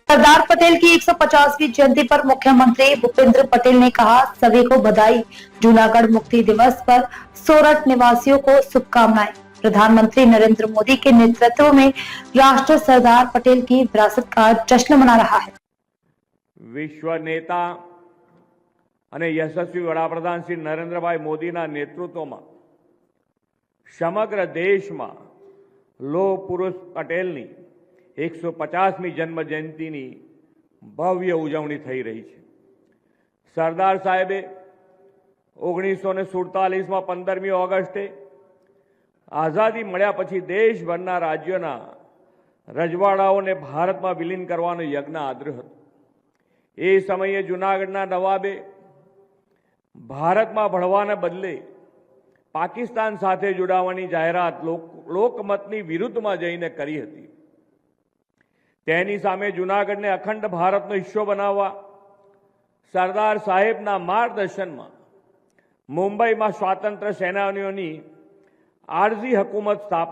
सरदार पटेल की 150वीं जयंती पर मुख्यमंत्री भूपेंद्र पटेल ने कहा, सभी को बधाई। जूनागढ़ मुक्ति दिवस पर सोरठ निवासियों को शुभकामनाएं। प्रधानमंत्री नरेंद्र मोदी के नेतृत्व में राष्ट्र सरदार पटेल की विरासत का जश्न मना रहा है। विश्व नेता અને યશસ્વી વડાપ્રધાન શ્રી નરેન્દ્રભાઈ મોદીના નેતૃત્વમાં સમગ્ર દેશમાં લોહ પુરુષ પટેલની 150મી જન્મ જયંતિની ભવ્ય ઉજવણી થઈ રહી છે। સરદાર સાહેબે 1947માં 15મી ઓગસ્ટે આઝાદી મળ્યા પછી દેશભરના રાજ્યોના રજવાડાઓને ભારતમાં વિલીન કરવાનો યજ્ઞ આદર્યો હતો। એ સમયે જૂનાગઢના નવાબે ભારતમાં ભળવાને બદલે પાકિસ્તાન સાથે જોડાવાની જાહેરાત લોકમતની વિરુદ્ધમાં જઈને કરી હતી। તેની સામે જૂનાગઢને અખંડ ભારતનો હિસ્સો બનાવવા સરદાર સાહેબના માર્ગદર્શનમાં મુંબઈમાં સ્વાતંત્ર્ય સેનાનીઓની આરઝી હુકુમત સ્થાપના